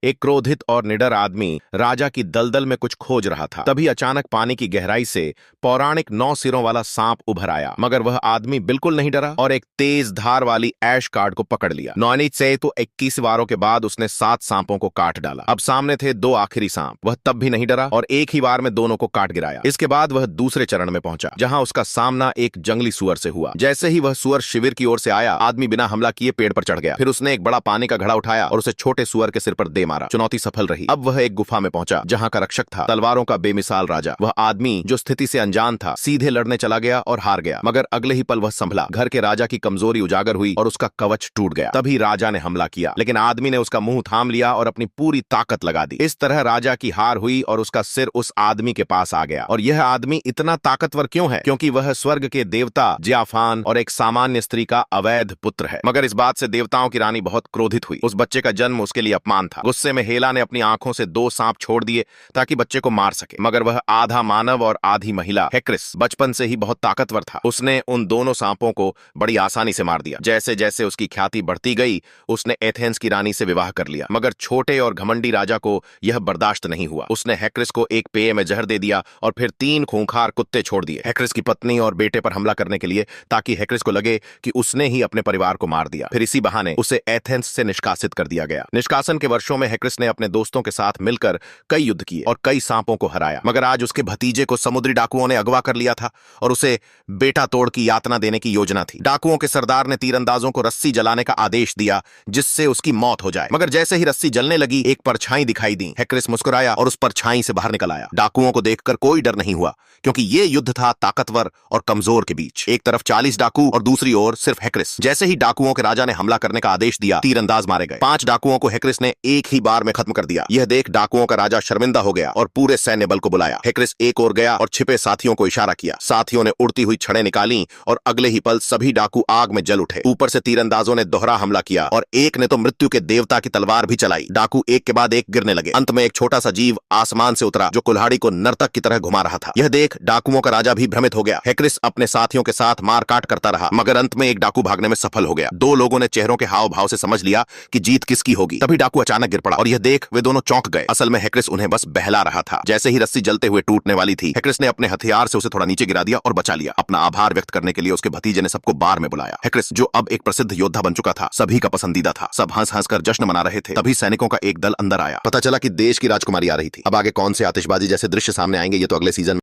एक क्रोधित और निडर आदमी राजा की दलदल में कुछ खोज रहा था। तभी अचानक पानी की गहराई से पौराणिक 9 सिरों वाला सांप उभर आया, मगर वह आदमी बिल्कुल नहीं डरा और एक तेज धार वाली ऐश कार्ड को पकड़ लिया। नौनीत से तो 21 वारों के बाद उसने 7 सांपों को काट डाला। अब सामने थे 2 आखिरी सांप। वह तब भी नहीं डरा और एक ही बार में दोनों को काट गिराया। इसके बाद वह दूसरे चरण में पहुंचा, जहां उसका सामना एक जंगली सुअर से हुआ। जैसे ही वह सुअर शिविर की ओर से आया, आदमी बिना हमला किए पेड़ पर चढ़ गया। फिर उसने एक बड़ा पानी का घड़ा उठाया और उसे छोटे सुअर के सिर पर दे मारा। चुनौती सफल रही। अब वह एक गुफा में पहुंचा, जहां का रक्षक था तलवारों का बेमिसाल राजा। वह आदमी जो स्थिति से अनजान था, सीधे लड़ने चला गया और हार गया। मगर अगले ही पल वह संभला। घर के राजा की कमजोरी उजागर हुई और उसका कवच टूट गया। तभी राजा ने हमला किया, लेकिन आदमी ने उसका मुंह थाम लिया और अपनी पूरी ताकत लगा दी। इस तरह राजा की हार हुई और उसका सिर उस आदमी के पास आ गया। और यह आदमी इतना ताकतवर क्यों है? क्योंकि वह स्वर्ग के देवता जियाफान और एक सामान्य स्त्री का अवैध पुत्र है। मगर इस बात से देवताओं की रानी बहुत क्रोधित हुई। उस बच्चे का जन्म उसके लिए अपमान था। गुस्से में हेला ने अपनी आंखों से 2 सांप छोड़ दिए ताकि बच्चे को मार सके। मगर वह आधा मानव और आधी महिला हेक्रिस बचपन से ही बहुत ताकतवर था। उसने उन दोनों सांपों को बड़ी आसानी से मार दिया। जैसे जैसे उसकी ख्याति बढ़ती गई, उसने एथेंस की रानी से विवाह कर लिया। मगर छोटे और घमंडी राजा को यह बर्दाश्त नहीं हुआ। उसने हेक्रिस को एक पेय में जहर दे दिया और फिर 3 खूंखार कुत्ते छोड़ दिए हेक्रिस की पत्नी और बेटे पर हमला करने के लिए, ताकि हेक्रिस को लगे कि उसने ही अपने परिवार को मार दिया। फिर इसी बहाने उसे एथेंस से निष्कासित कर दिया गया। निष्कासन के वर्षों में हेक्रिस ने अपने दोस्तों के साथ मिलकर कई युद्ध किए और कई सांपों को हराया। मगर आज उसके भतीजे को समुद्री डाकुओं ने अगवा कर लिया था और उसे बेटा तोड़ की यातना देने की योजना थी। डाकुओं के सरदार ने तीरंदाजों को रस्सी जलाने का आदेश दिया, जिससे उसकी मौत हो जाए। मगर जैसे ही रस्सी जलने लगी, एक परछाई दिखाई दी। हेक्रिस मुस्कुराया और उस परछाई से बाहर निकल आया। डाकुओं को देखकर कोई डर नहीं हुआ, क्योंकि ये युद्ध था ताकतवर और कमजोर के बीच। एक तरफ 40 डाकू और दूसरी ओर सिर्फ हेक्रिस। जैसे ही डाकुओं के राजा ने हमला करने का आदेश दिया, तीरंदाज मारे गए। 5 डाकुओं को हेक्रिस ने एक ही बार में खत्म कर दिया। यह देख डाकुओं का राजा शर्मिंदा हो गया और पूरे सैन्य बल को बुलाया। हेक्रिस एक ओर गया और छिपे साथियों को इशारा किया। साथियों ने उड़ती हुई छड़ें निकाली और अगले ही पल सभी डाकू आग में जल उठे। ऊपर से तीरंदाजों ने दोहरा हमला किया और एक ने तो मृत्यु के देवता की तलवार भी चलाई। डाकू एक के बाद एक गिरने लगे। अंत में एक छोटा सा जीव आसमान से उतरा, जो कुल्हाड़ी को नर्तक की तरह घुमा रहा था। यह देख डाकुओं का राजा भी भ्रमित हो गया। हेक्रिस अपने साथियों के साथ मारकाट करता रहा, मगर अंत में एक डाकू भागने में सफल हो गया। 2 लोगों ने चेहरों के हाव भाव से समझ लिया कि जीत किसकी होगी। तभी डाकू अचानक गिर पड़ा और यह देख वे दोनों चौंक गए। असल में हेक्रिस उन्हें बस बहला रहा था। जैसे ही रस्सी जलते हुए टूटने वाली थी, हेक्रिस ने अपने हथियार से उसे थोड़ा नीचे गिरा दिया और बचा लिया। अपना आभार व्यक्त करने के लिए उसके भतीजे ने सबको बार में बुलाया। हेक्रिस, जो अब एक प्रसिद्ध योद्धा बन चुका था, सभी का पसंदीदा था। सब हंस हंस कर जश्न मना रहे थे। तभी सैनिकों का एक दल अंदर आया। पता चला कि देश की राजकुमारी आ रही थी। अब आगे कौन से आतिशबाजी जैसे दृश्य सामने आएंगे, ये तो अगले सीजन